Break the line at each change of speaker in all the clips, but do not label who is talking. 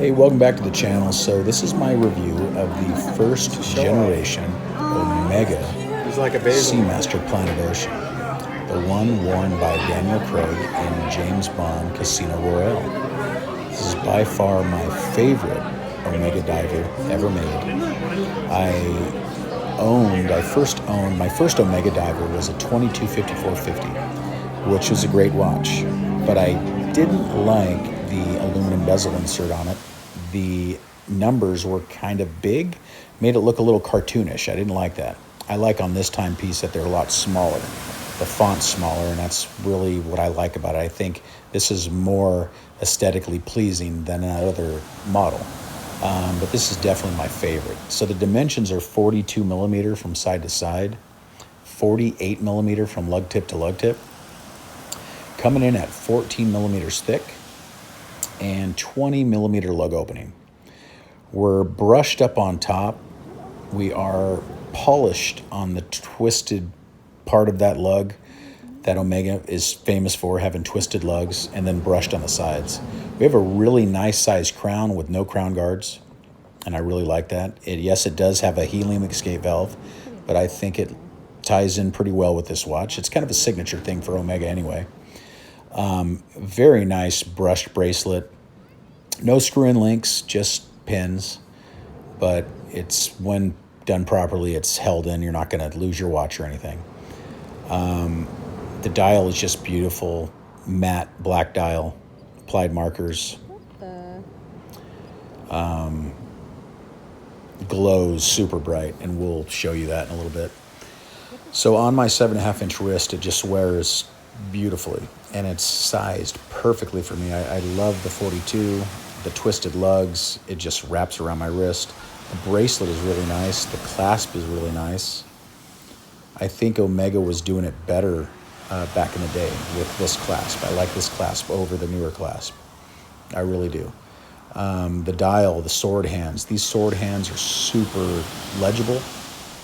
Hey, welcome back to the channel. So this is my review of the first generation Omega
It's like a Bezel.
Seamaster Planet Ocean, the one worn by Daniel Craig in James Bond Casino Royale. This is by far my favorite Omega diver ever made. My first Omega diver was a 225450, which was a great watch, but I didn't like the aluminum bezel insert on it. The numbers were kind of big, made it look a little cartoonish. I didn't like that. I like on this timepiece that they're a lot smaller. The font's smaller, and that's really what I like about it. I think this is more aesthetically pleasing than another model. But this is definitely my favorite. So the dimensions are 42 millimeter from side to side, 48 millimeter from lug tip to lug tip, coming in at 14 millimeters thick, and 20 millimeter lug opening. We're brushed up on top. We are polished on the twisted part of that lug that Omega is famous for, having twisted lugs, and then brushed on the sides. We have a really nice sized crown with no crown guards, and I really like that. Yes, it does have a helium escape valve, but I think it ties in pretty well with this watch. It's kind of a signature thing for Omega anyway. Very nice brushed bracelet. No screw-in links, just pins, but it's, when done properly, it's held in. You're not going to lose your watch or anything. The dial is just beautiful, matte black dial, applied markers. Glows super bright, and we'll show you that in a little bit. So on my 7.5-inch wrist, it just wears beautifully, and it's sized perfectly for me. I love the 42, the twisted lugs. It just wraps around my wrist. The bracelet is really nice. The clasp is really nice. I think Omega was doing it better back in the day with this clasp. I like this clasp over the newer clasp. I really do. The dial, the sword hands. These sword hands are super legible,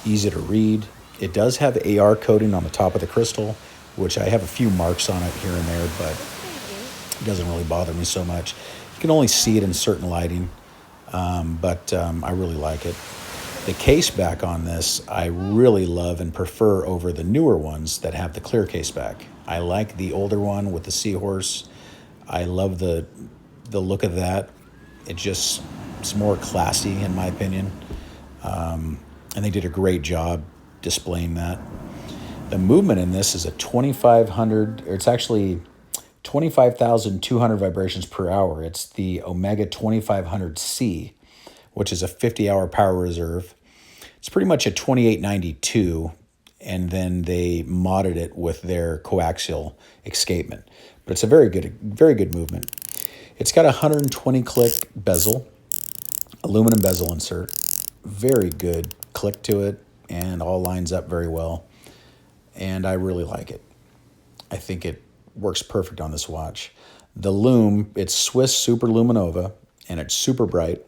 easy to read. It does have AR coating on the top of the crystal, which I have a few marks on it here and there, but it doesn't really bother me so much. You can only see it in certain lighting, but I really like it. The case back on this, I really love and prefer over the newer ones that have the clear case back. I like the older one with the seahorse. I love the look of that. It's more classy in my opinion. And they did a great job displaying that. The movement in this is a 2,500, or it's actually 25,200 vibrations per hour. It's the Omega 2500C, which is a 50-hour power reserve. It's pretty much a 2892, and then they modded it with their coaxial escapement. But it's a very good movement. It's got a 120 click bezel, aluminum bezel insert. Very good click to it, and all lines up very well. And I really like it. I think it works perfect on this watch. The lume, it's Swiss Super Luminova, and it's super bright,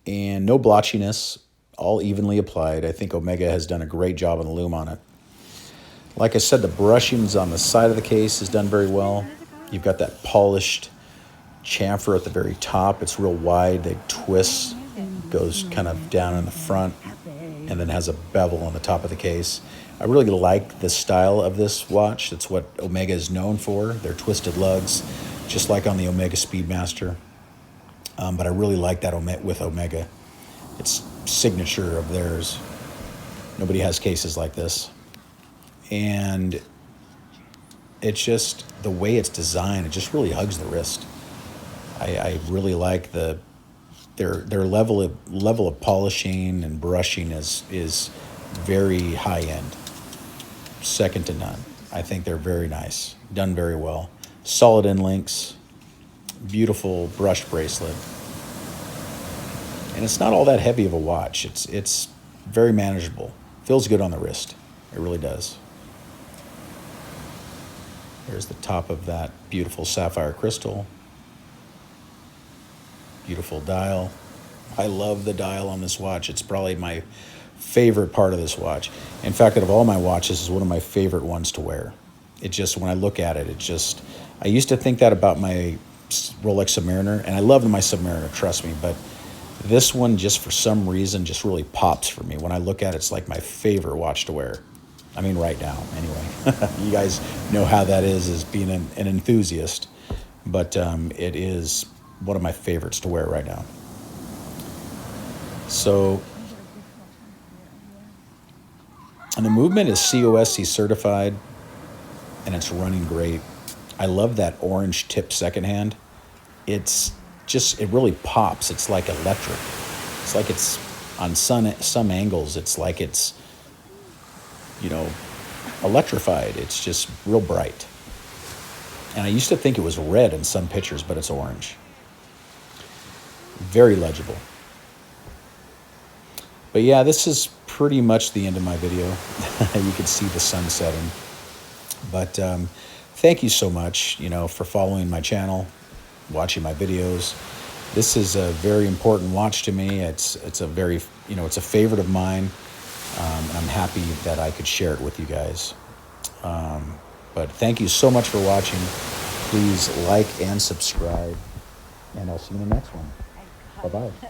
and no blotchiness, all evenly applied. I think Omega has done a great job on the lume on it. Like I said, the brushings on the side of the case is done very well. You've got that polished chamfer at the very top. It's real wide. It twists, goes kind of down in the front, and then has a bevel on the top of the case. I really like the style of this watch. It's what Omega is known for. They're twisted lugs, just like on the Omega Speedmaster. But I really like that with Omega. It's signature of theirs. Nobody has cases like this. And it's just the way it's designed. It just really hugs the wrist. I really like their level of polishing and brushing is very high end. Second to none. I think they're very nice, done very well. Solid end links, beautiful brushed bracelet, and it's not all that heavy of a watch. It's very manageable. Feels good on the wrist. It really does. There's the top of that beautiful sapphire crystal. Beautiful dial. I love the dial on this watch. It's probably my favorite part of this watch. In fact, out of all my watches, is one of my favorite ones to wear. It just, when I look at it, I used to think that about my Rolex Submariner, and I love my Submariner, trust me, but this one just for some reason just really pops for me. When I look at it, it's like my favorite watch to wear. I mean, right now, anyway. You guys know how that is as being an enthusiast, but it is one of my favorites to wear right now. So, and the movement is COSC certified, and it's running great. I love that orange tip secondhand. It's just, it really pops. It's like electric. It's like it's on some angles, it's like it's, you know, electrified. It's just real bright. And I used to think it was red in some pictures, but it's orange. Very legible. But yeah, this is pretty much the end of my video. You can see the sun setting. But thank you so much, you know, for following my channel, watching my videos. This is a very important watch to me. It's a very, you know, it's a favorite of mine. And I'm happy that I could share it with you guys. But thank you so much for watching. Please like and subscribe, and I'll see you in the next one. Bye-bye.